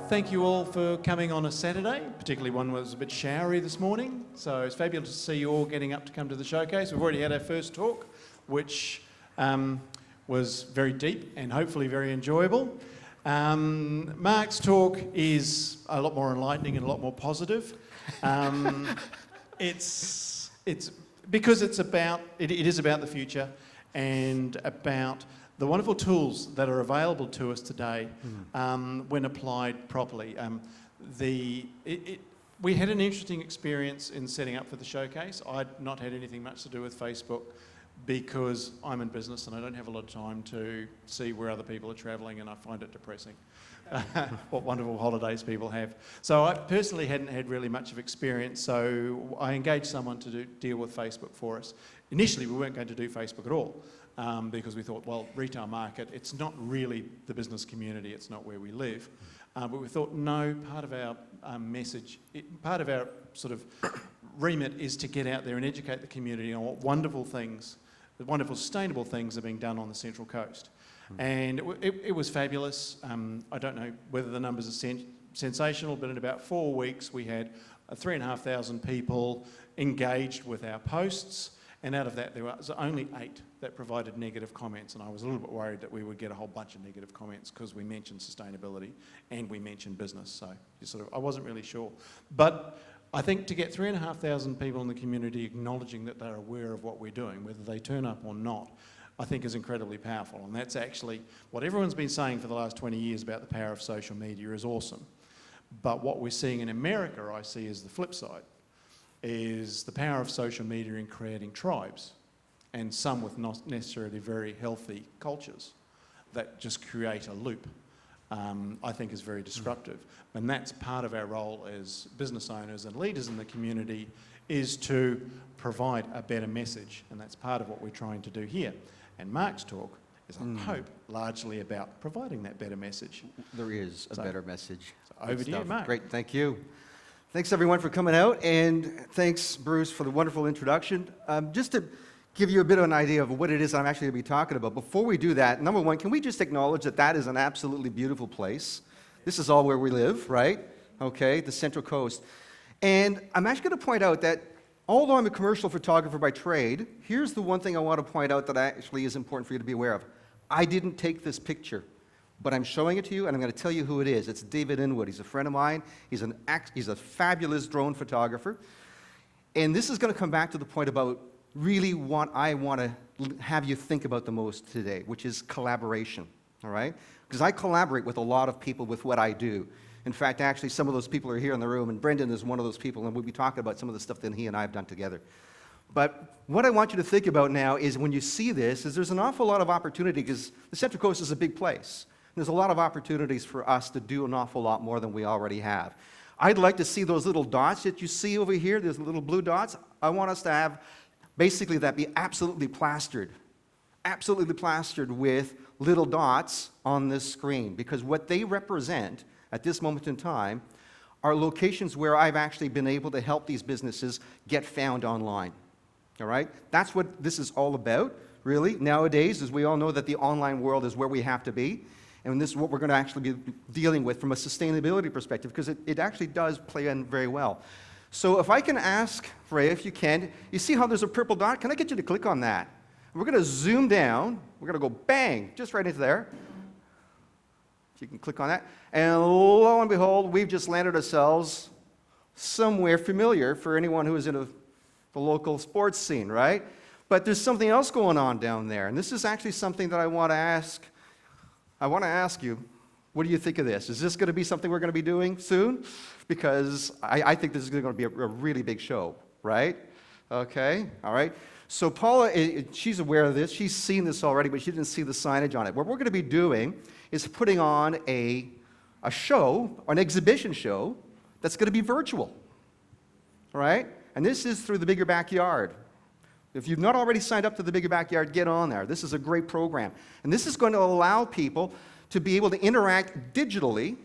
Thank you all for coming on a Saturday, particularly one was a bit showery this morning. So it's fabulous to see you all getting up to come to the showcase. We've already had our first talk, which was very deep and hopefully very enjoyable. Marc's talk is a lot more enlightening and a lot more positive. It's because it is about the future and about the wonderful tools that are available to us today when applied properly. We had an interesting experience in setting up for the showcase. I'd not had anything much to do with Facebook because I'm in business and I don't have a lot of time to see where other people are travelling, and I find it depressing what wonderful holidays people have. So I personally hadn't had really much of experience, so I engaged someone to deal with Facebook for us. Initially we weren't going to do Facebook at all. Because we thought, well, retail market, it's not really the business community, it's not where we live. But we thought, no, part of our message, part of our sort of remit is to get out there and educate the community on what wonderful things, the wonderful sustainable things are being done on the Central Coast. And it was fabulous. I don't know whether the numbers are sensational, but in about 4 weeks we had 3,500 people engaged with our posts. And out of that, there was only 8 that provided negative comments, and I was a little bit worried that we would get a whole bunch of negative comments because we mentioned sustainability and we mentioned business, so I wasn't really sure. But I think to get 3,500 people in the community acknowledging that they're aware of what we're doing, whether they turn up or not, I think is incredibly powerful. And that's actually what everyone's been saying for the last 20 years about the power of social media is awesome. But what we're seeing in America, I see, is the flip side. Is the power of social media in creating tribes, and some with not necessarily very healthy cultures that just create a loop, I think is very disruptive. And that's part of our role as business owners and leaders in the community, is to provide a better message, and that's part of what we're trying to do here. And Marc's talk is, I hope, largely about providing that better message. There is a better message. So over to you, Marc. Great, thank you. Thanks everyone for coming out, and thanks Bruce for the wonderful introduction. Just to give you a bit of an idea of what it is I'm actually going to be talking about, before we do that, number one, can we just acknowledge that that is an absolutely beautiful place? This is all where we live, right? Okay, the Central Coast. And I'm actually going to point out that although I'm a commercial photographer by trade, here's the one thing I want to point out that actually is important for you to be aware of. I didn't take this picture, but I'm showing it to you, and I'm going to tell you who it is. It's David Inwood. He's a friend of mine. He's a fabulous drone photographer. And this is going to come back to the point about really what I want to have you think about the most today, which is collaboration, all right? Because I collaborate with a lot of people with what I do. In fact, actually, some of those people are here in the room, and Brendan is one of those people, and we'll be talking about some of the stuff that he and I have done together. But what I want you to think about now is when you see this, is there's an awful lot of opportunity, because the Central Coast is a big place. There's a lot of opportunities for us to do an awful lot more than we already have. I'd like to see those little dots that you see over here, those little blue dots. I want us to have basically that be absolutely plastered with little dots on this screen, because what they represent at this moment in time are locations where I've actually been able to help these businesses get found online. All right? That's what this is all about, really. Nowadays, as we all know, that the online world is where we have to be. And this is what we're going to actually be dealing with from a sustainability perspective, because it actually does play in very well. So if I can ask, Freya, if you can, you see how there's a purple dot? Can I get you to click on that? We're going to zoom down. We're going to go bang, just right into there. If you can click on that. And lo and behold, we've just landed ourselves somewhere familiar for anyone who is in the local sports scene, right? But there's something else going on down there. And this is actually something that I want to ask you, what do you think of this? Is this going to be something we're going to be doing soon? Because I think this is going to be a really big show, right? Okay, all right. So Paula, she's aware of this. She's seen this already, but she didn't see the signage on it. What we're going to be doing is putting on a show, an exhibition show, that's going to be virtual, all right? And this is through the Bigger Backyard. If you've not already signed up to the Bigger Backyard, get on there. This is a great program. And this is going to allow people to be able to interact digitally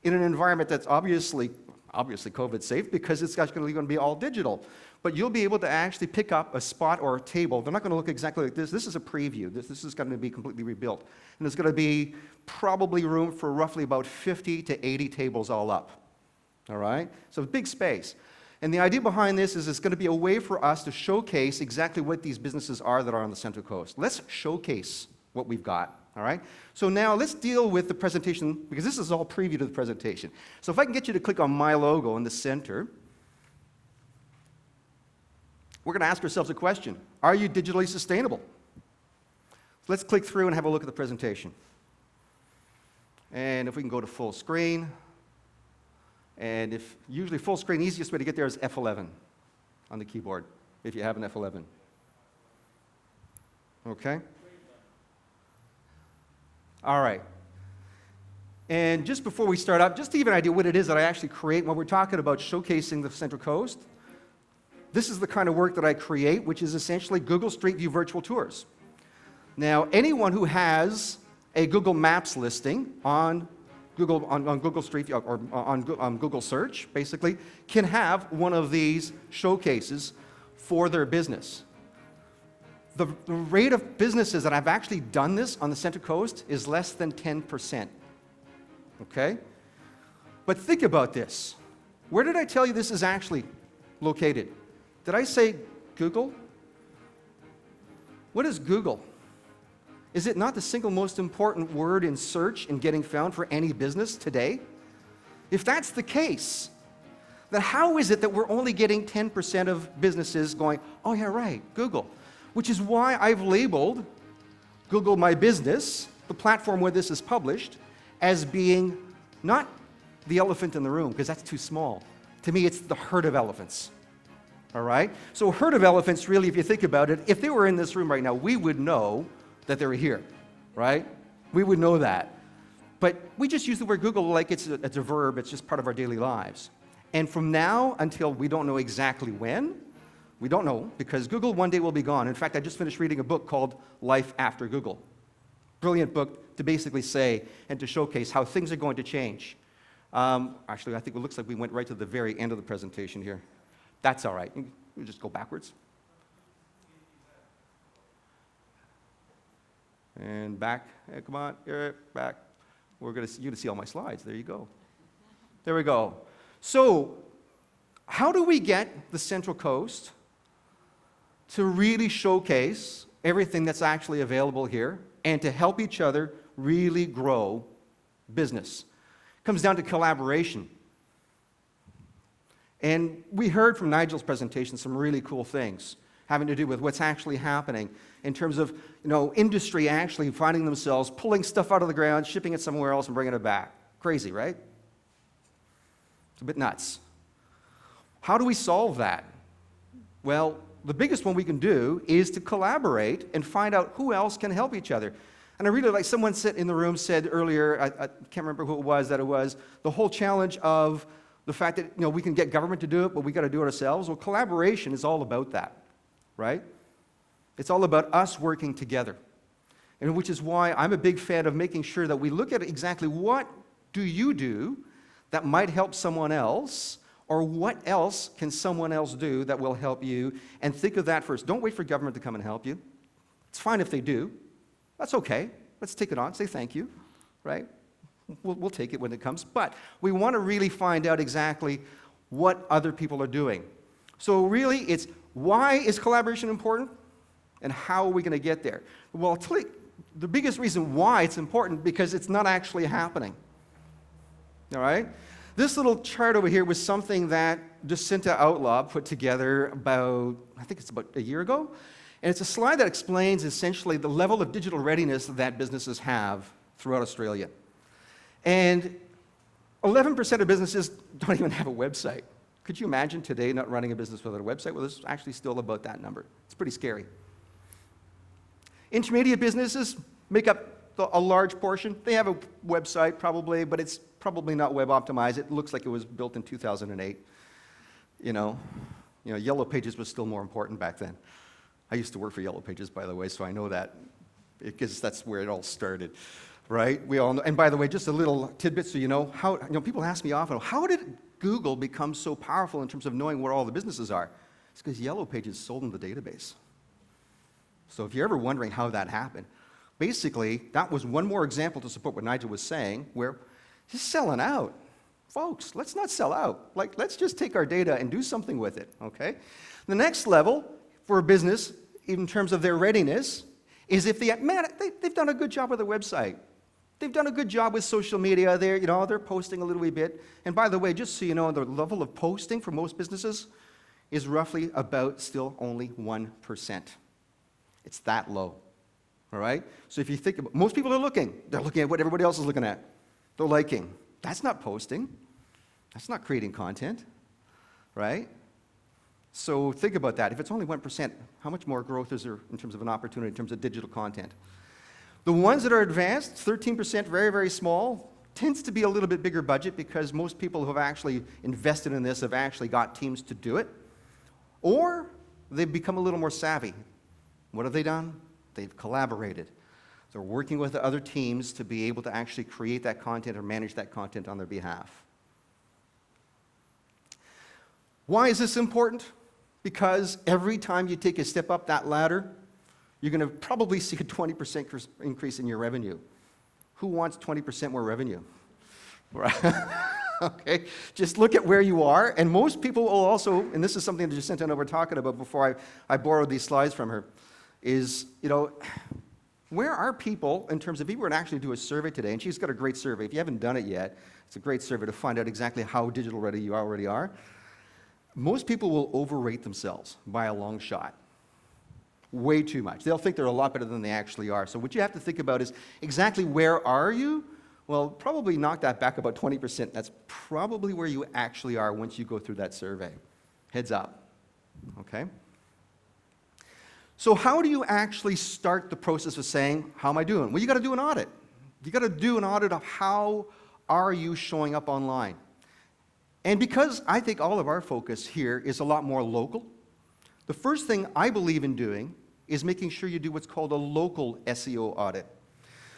in an environment that's obviously COVID safe, because it's actually going to be all digital. but you'll be able to actually pick up a spot or a table. They're not going to look exactly like this. This is a preview. This is going to be completely rebuilt. And there's going to be probably room for roughly about 50 to 80 tables all up. All right? So it's big space. And the idea behind this is it's going to be a way for us to showcase exactly what these businesses are that are on the Central Coast. Let's showcase what we've got. All right? So now let's deal with the presentation, because this is all preview to the presentation. So if I can get you to click on my logo in the center, we're going to ask ourselves a question. Are you digitally sustainable? Let's click through and have a look at the presentation. And if we can go to full screen, and if usually full screen, easiest way to get there is F11 on the keyboard, if you have an F11. Okay? All right. And just before we start up, just to give an idea what it is that I actually create when we're talking about showcasing the Central Coast, this is the kind of work that I create, which is essentially Google Street View virtual tours. Now, anyone who has a Google Maps listing on Google Street View, or on Google Search, basically, can have one of these showcases for their business. The rate of businesses that have actually done this on the Central Coast is less than 10%. Okay? But think about this. Where did I tell you this is actually located? Did I say Google? What is Google? Is it not the single most important word in search in getting found for any business today? If that's the case, then how is it that we're only getting 10% of businesses going, oh yeah, right, Google? Which is why I've labeled Google My Business, the platform where this is published, as being not the elephant in the room, because that's too small. To me, it's the herd of elephants. All right? So a herd of elephants, really, if you think about it, if they were in this room right now, we would know that they were here, right? We would know that. But we just use the word Google like it's a verb, it's just part of our daily lives. And from now until we don't know exactly when, we don't know, because Google one day will be gone. In fact, I just finished reading a book called Life After Google. Brilliant book to basically say and to showcase how things are going to change. Actually, I think it looks like we went right to the very end of the presentation here. That's all right. We'll just go backwards. And back. Hey, come on, back. You're going to see all my slides. There you go. There we go. So, how do we get the Central Coast to really showcase everything that's actually available here and to help each other really grow business? It comes down to collaboration. And we heard from Nigel's presentation some really cool things having to do with what's actually happening in terms of, industry actually finding themselves pulling stuff out of the ground, shipping it somewhere else, and bringing it back. Crazy, right? It's a bit nuts. How do we solve that? Well, the biggest one we can do is to collaborate and find out who else can help each other. And I really like someone in the room said earlier, I can't remember who it was, that it was the whole challenge of the fact that we can get government to do it, but we got to do it ourselves. Well, collaboration is all about that, right? It's all about us working together, and which is why I'm a big fan of making sure that we look at exactly what do you do that might help someone else, or what else can someone else do that will help you, and think of that first. Don't wait for government to come and help you. It's fine if they do. That's okay. Let's take it on, say thank you, right? We'll take it when it comes. But we want to really find out exactly what other people are doing. So really, it's why is collaboration important, and how are we going to get there? Well, I'll tell you the biggest reason why it's important, because it's not actually happening. All right? This little chart over here was something that Jacinta Outlaw put together about a year ago. And it's a slide that explains essentially the level of digital readiness that businesses have throughout Australia. And 11% of businesses don't even have a website. Could you imagine today not running a business without a website? Well, it's actually still about that number. It's pretty scary. Intermediate businesses make up a large portion. They have a website probably, but it's probably not web optimized. It looks like it was built in 2008. Yellow Pages was still more important back then. I used to work for Yellow Pages, by the way, so I know that, because that's where it all started, right? We all know. And by the way, just a little tidbit so you know, people ask me often, how did Google become so powerful in terms of knowing where all the businesses are? It's because Yellow Pages sold in the database. So if you're ever wondering how that happened, basically, that was one more example to support what Nigel was saying, where he's selling out. Folks, let's not sell out. Like, let's just take our data and do something with it, okay? The next level for a business, in terms of their readiness, is if they've done a good job with their website. They've done a good job with social media. They're posting a little wee bit. And by the way, just so you know, the level of posting for most businesses is roughly about still only 1%. It's that low, all right? So if you think about, most people are looking. They're looking at what everybody else is looking at. They're liking. That's not posting. That's not creating content, right? So think about that. If it's only 1%, how much more growth is there in terms of an opportunity, in terms of digital content? The ones that are advanced, 13%, very, very small, tends to be a little bit bigger budget because most people who have actually invested in this have actually got teams to do it. Or they've become a little more savvy. What have they done? They've collaborated. They're working with other teams to be able to actually create that content or manage that content on their behalf. Why is this important? Because every time you take a step up that ladder, you're going to probably see a 20% increase in your revenue. Who wants 20% more revenue? Okay, just look at where you are, and most people will also, and this is something that Jacinta and I were talking about before I borrowed these slides from her, is, where are people in terms of, if you were to actually do a survey today, and she's got a great survey. If you haven't done it yet, it's a great survey to find out exactly how digital ready you already are. Most people will overrate themselves by a long shot. Way too much. They'll think they're a lot better than they actually are. So what you have to think about is exactly where are you? Well, probably knock that back about 20%. That's probably where you actually are once you go through that survey. Heads up, okay? So how do you actually start the process of saying, how am I doing? Well, you got to do an audit. You got to do an audit of how are you showing up online. And because I think all of our focus here is a lot more local, the first thing I believe in doing is making sure you do what's called a local SEO audit.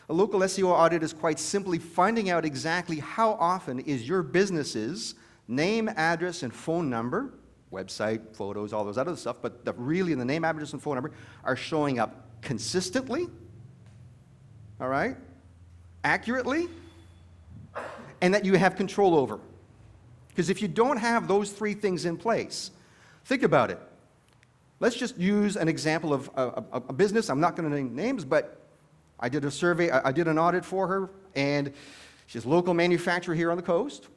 A local SEO audit is quite simply finding out exactly how often is your business's name, address, and phone number, website, photos, all those other stuff, but really the name, address, and phone number are showing up consistently, all right, accurately, and that you have control over. Because if you don't have those three things in place, think about it. Let's just use an example of a business. I'm not going to name names, but I did a survey, I did an audit for her, and she's a local manufacturer here on the coast.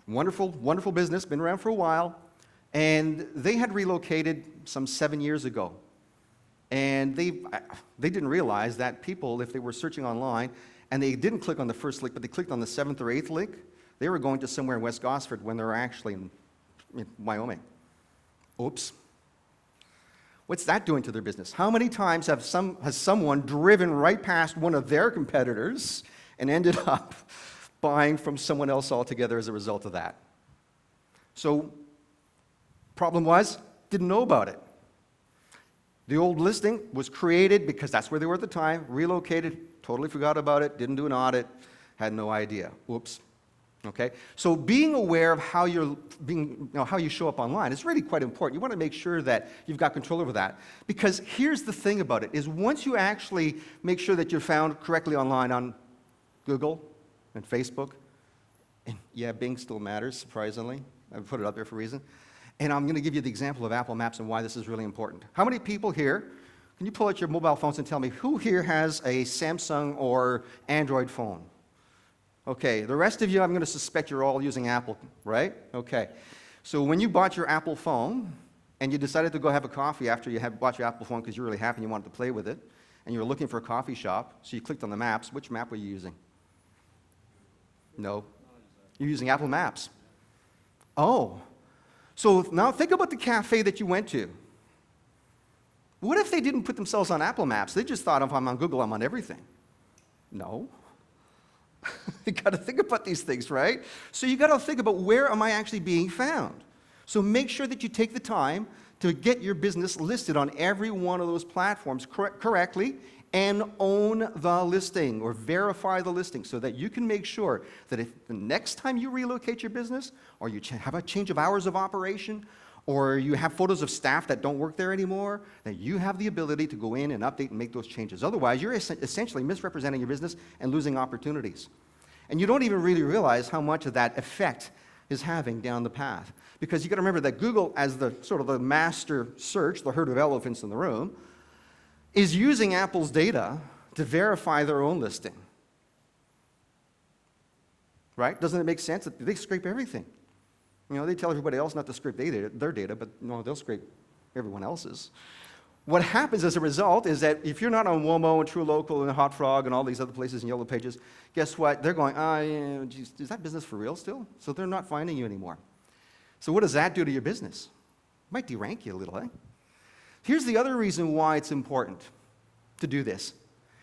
Wonderful, wonderful business, been around for a while, and they had relocated some 7 years ago. And they didn't realize that people, if they were searching online, and they didn't click on the first link, but they clicked on the 7th or 8th link, they were going to somewhere in West Gosford when they were actually in Wyoming. Oops. What's that doing to their business? How many times has someone driven right past one of their competitors and ended up buying from someone else altogether as a result of that? So, problem was, didn't know about it. The old listing was created because that's where they were at the time, relocated, totally forgot about it, didn't do an audit, had no idea. Oops. Okay? So being aware of how how you show up online is really quite important. You want to make sure that you've got control over that. Because here's the thing about it, is once you actually make sure that you're found correctly online on Google and Facebook, and yeah, Bing still matters, surprisingly. I put it up there for a reason. And I'm going to give you the example of Apple Maps and why this is really important. How many people here, can you pull out your mobile phones and tell me who here has a Samsung or Android phone? Okay, the rest of you, I'm going to suspect you're all using Apple, right? Okay. So when you bought your Apple phone and you decided to go have a coffee after you had bought your Apple phone because you're really happy and you wanted to play with it, and you were looking for a coffee shop, so you clicked on the maps, which map were you using? No. You're using Apple Maps. Oh. So now think about the cafe that you went to. What if they didn't put themselves on Apple Maps? They just thought, if I'm on Google, I'm on everything. No. You got to think about these things, right? So you got to think about, where am I actually being found? So make sure that you take the time to get your business listed on every one of those platforms correctly, and own the listing or verify the listing so that you can make sure that if the next time you relocate your business, or you have a change of hours of operation, or you have photos of staff that don't work there anymore, then you have the ability to go in and update and make those changes. Otherwise, you're essentially misrepresenting your business and losing opportunities. And you don't even really realize how much of that effect is having down the path. Because you got to remember that Google, as the sort of the master search, the herd of elephants in the room, is using Apple's data to verify their own listing. Right? Doesn't it make sense that they scrape everything? You know, they tell everybody else not to scrape their data, but no, they'll scrape everyone else's. What happens as a result is that if you're not on Womo and TrueLocal and Hot Frog and all these other places and Yellow Pages, guess what? They're going, yeah, geez, is that business for real still? So they're not finding you anymore. So what does that do to your business? It might derank you a little, eh? Here's the other reason why it's important to do this.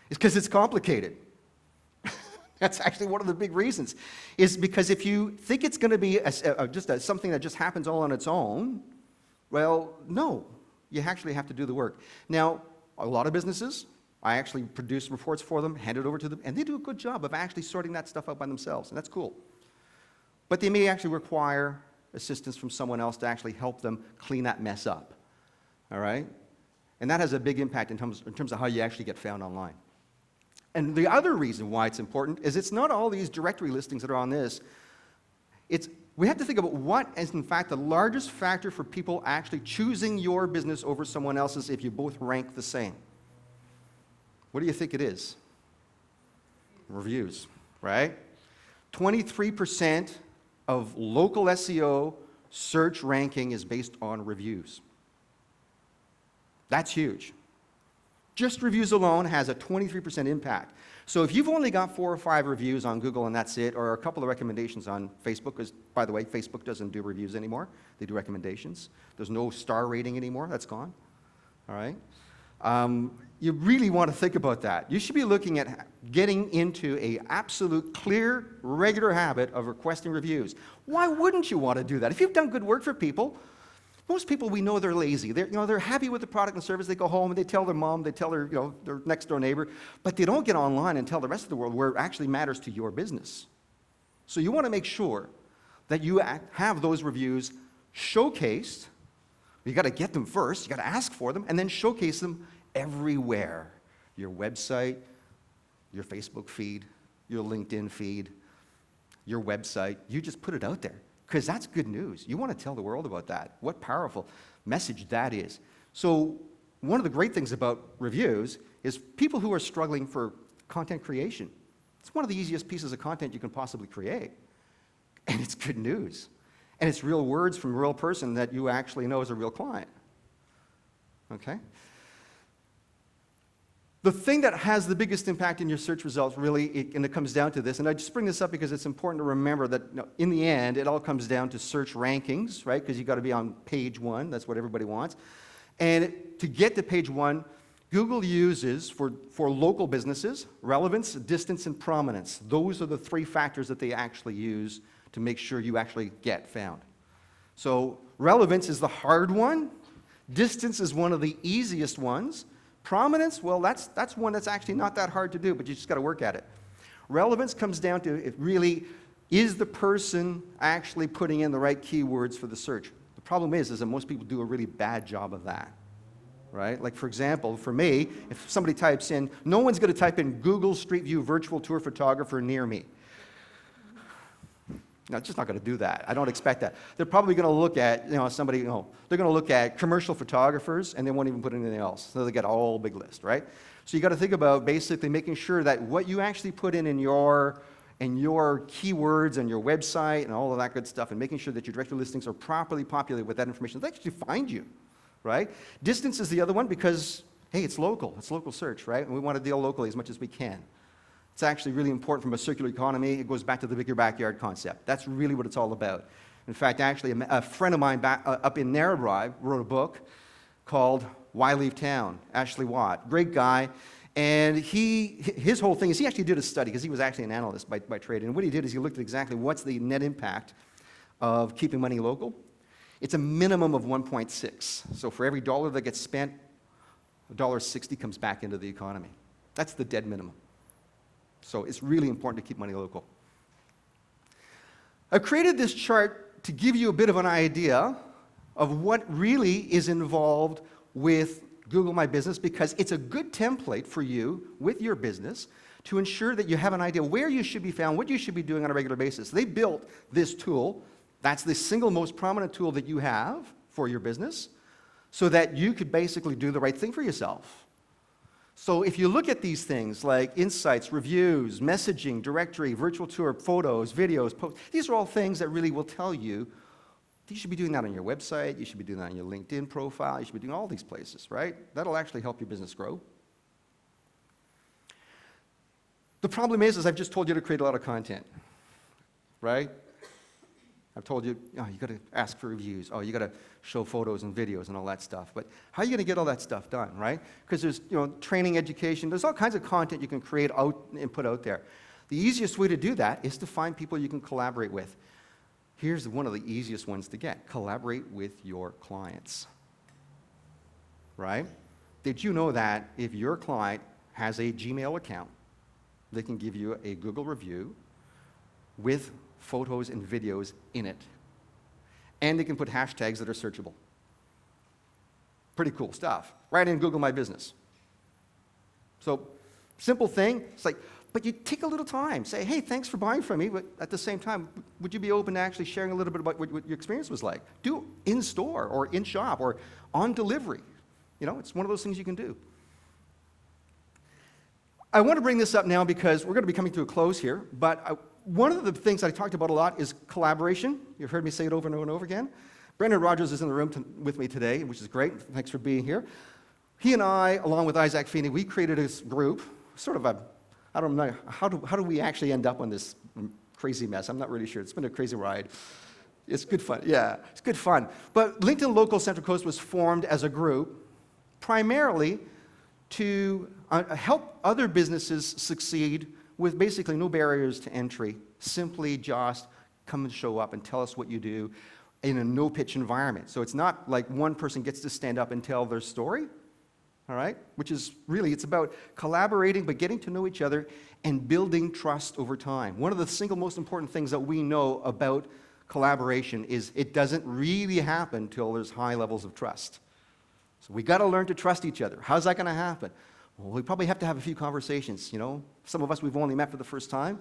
It's because it's complicated. That's actually one of the big reasons, is because if you think it's going to be something that just happens all on its own, well, no, you actually have to do the work. Now, a lot of businesses, I actually produce reports for them, hand it over to them, and they do a good job of actually sorting that stuff out by themselves, and that's cool. But they may actually require assistance from someone else to actually help them clean that mess up, all right? And that has a big impact in terms of how you actually get found online. And the other reason why it's important is it's not all these directory listings that are on this. We have to think about what is, in fact, the largest factor for people actually choosing your business over someone else's if you both rank the same. What do you think it is? Reviews, right? 23% of local SEO search ranking is based on reviews. That's huge. Just reviews alone has a 23% impact. So if you've only got 4 or 5 reviews on Google and that's it, or a couple of recommendations on Facebook, because, by the way, Facebook doesn't do reviews anymore. They do recommendations. There's no star rating anymore. That's gone. All right? You really want to think about that. You should be looking at getting into an absolute, clear, regular habit of requesting reviews. Why wouldn't you want to do that? If you've done good work for people, most people we know they're lazy. They're happy with the product and service. They go home and they tell their mom, they tell their next door neighbor, but they don't get online and tell the rest of the world where it actually matters to your business. So you want to make sure that you have those reviews showcased. You got to get them first. You got to ask for them and then showcase them everywhere. Your website, your Facebook feed, your LinkedIn feed, your website. You just put it out there. Because that's good news. You want to tell the world about that. What powerful message that is. So one of the great things about reviews is people who are struggling for content creation. It's one of the easiest pieces of content you can possibly create. And it's good news. And it's real words from a real person that you actually know is a real client. Okay? The thing that has the biggest impact in your search results, really, and it comes down to this, and I just bring this up because it's important to remember that in the end, it all comes down to search rankings, right? Because you've got to be on page 1. That's what everybody wants. And to get to page 1, Google uses, for local businesses, relevance, distance, and prominence. Those are the 3 factors that they actually use to make sure you actually get found. So relevance is the hard one. Distance is one of the easiest ones. Prominence, well, that's one that's actually not that hard to do, but you just got to work at it. Relevance comes down to, it really, is the person actually putting in the right keywords for the search? The problem is that most people do a really bad job of that, right? Like, for example, for me, if somebody types in, no one's going to type in Google Street View virtual tour photographer near me. No, it's just not going to do that. I don't expect that. They're probably going to look at, they're going to look at commercial photographers, and they won't even put anything else. So they get a whole big list, right? So you got to think about basically making sure that what you actually put in your keywords and your website and all of that good stuff, and making sure that your directory listings are properly populated with that information. They actually find you, right? Distance is the other one because, hey, it's local. It's local search, right? And we want to deal locally as much as we can. It's actually really important from a circular economy. It goes back to the bigger backyard concept. That's really what it's all about. In fact, actually, a friend of mine up in Narrabri wrote a book called Why Leave Town? Ashley Watt. Great guy. And his whole thing is he actually did a study, because he was actually an analyst by trade. And what he did is he looked at exactly what's the net impact of keeping money local. It's a minimum of 1.6. So for every dollar that gets spent, $1.60 comes back into the economy. That's the dead minimum. So it's really important to keep money local. I've created this chart to give you a bit of an idea of what really is involved with Google My Business, because it's a good template for you with your business to ensure that you have an idea where you should be found, what you should be doing on a regular basis. They built this tool. That's the single most prominent tool that you have for your business, so that you could basically do the right thing for yourself. So if you look at these things like insights, reviews, messaging, directory, virtual tour, photos, videos, posts, these are all things that really will tell you you should be doing that on your website, you should be doing that on your LinkedIn profile, you should be doing all these places, right? That'll actually help your business grow. The problem is I've just told you to create a lot of content, right? I've told you, oh, you got to ask for reviews. Oh, you got to show photos and videos and all that stuff. But how are you going to get all that stuff done, right? Because there's, training, education. There's all kinds of content you can create out and put out there. The easiest way to do that is to find people you can collaborate with. Here's one of the easiest ones to get. Collaborate with your clients, right? Did you know that if your client has a Gmail account, they can give you a Google review with photos and videos in it. And they can put hashtags that are searchable. Pretty cool stuff. Right in Google My Business. So, simple thing. It's like, but you take a little time. Say, hey, thanks for buying from me, but at the same time, would you be open to actually sharing a little bit about what your experience was like? Do in store or in shop or on delivery. It's one of those things you can do. I want to bring this up now because we're going to be coming to a close here, but one of the things I talked about a lot is collaboration. You've heard me say it over and over and over again. Brendan Rogers is in the room with me today, which is great. Thanks for being here. He and I, along with Isaac Feeney, we created this group, sort of I don't know, how do we actually end up on this crazy mess? I'm not really sure. It's been a crazy ride. It's good fun. Yeah, it's good fun. But LinkedIn Local Central Coast was formed as a group primarily to help other businesses succeed with basically no barriers to entry. Simply just come and show up and tell us what you do in a no-pitch environment. So it's not like one person gets to stand up and tell their story, all right? Which is really, it's about collaborating, but getting to know each other and building trust over time. One of the single most important things that we know about collaboration is it doesn't really happen until there's high levels of trust. So we got to learn to trust each other. How's that going to happen? Well, we probably have to have a few conversations, Some of us, we've only met for the first time.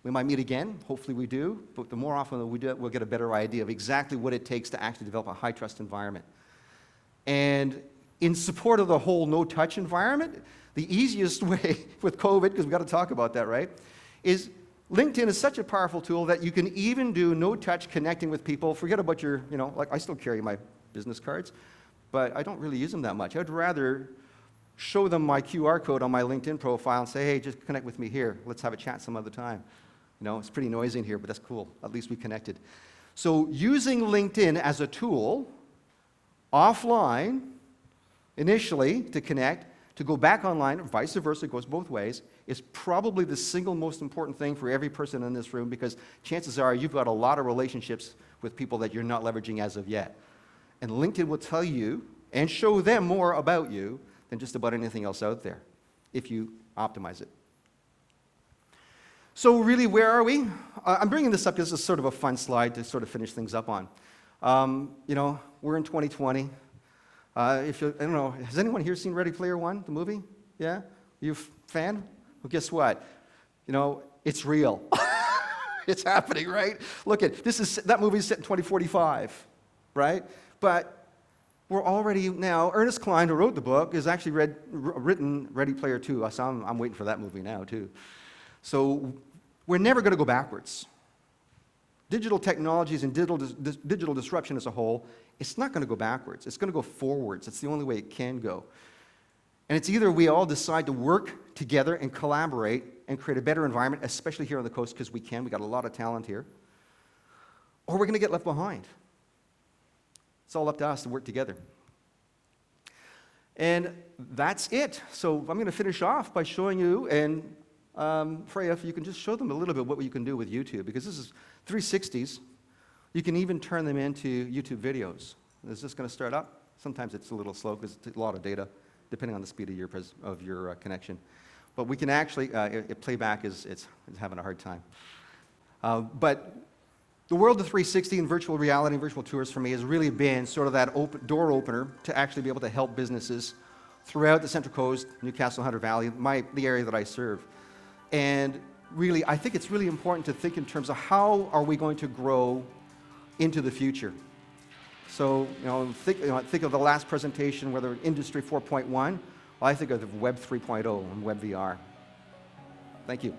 We might meet again. Hopefully we do. But the more often that we do it, we'll get a better idea of exactly what it takes to actually develop a high-trust environment. And in support of the whole no-touch environment, the easiest way with COVID, because we've got to talk about that, right, is LinkedIn is such a powerful tool that you can even do no-touch connecting with people. Forget about your, like I still carry my business cards, but I don't really use them that much. I'd rather show them my QR code on my LinkedIn profile and say, hey, just connect with me here. Let's have a chat some other time. It's pretty noisy in here, but that's cool. At least we connected. So using LinkedIn as a tool, offline, initially, to connect, to go back online, or vice versa, it goes both ways, is probably the single most important thing for every person in this room, because chances are you've got a lot of relationships with people that you're not leveraging as of yet. And LinkedIn will tell you and show them more about you than just about anything else out there, if you optimize it. So really, where are we? I'm bringing this up because this is sort of a fun slide to sort of finish things up on. We're in 2020. I don't know, has anyone here seen Ready Player One, the movie? Yeah? You a fan? Well, guess what? It's real. It's happening, right? Look at that movie's set in 2045, right? But we're already now, Ernest Cline, who wrote the book, has actually written Ready Player 2. So I'm waiting for that movie now, too. So we're never going to go backwards. Digital technologies and digital disruption as a whole, it's not going to go backwards. It's going to go forwards. It's the only way it can go. And it's either we all decide to work together and collaborate and create a better environment, especially here on the coast, because we can. We got a lot of talent here. Or we're going to get left behind. It's all up to us to work together. And that's it. So I'm going to finish off by showing you, and Freya, if you can just show them a little bit what you can do with YouTube, because this is 360s. You can even turn them into YouTube videos. Is this going to start up? Sometimes it's a little slow because it's a lot of data, depending on the speed of your connection. But we can actually, playback it's having a hard time. But The world of 360 and virtual reality and virtual tours for me has really been sort of that door opener to actually be able to help businesses throughout the Central Coast, Newcastle, Hunter Valley, the area that I serve. And really, I think it's really important to think in terms of how are we going to grow into the future. So, think of the last presentation, whether Industry 4.1, well, I think of Web 3.0 and Web VR. Thank you.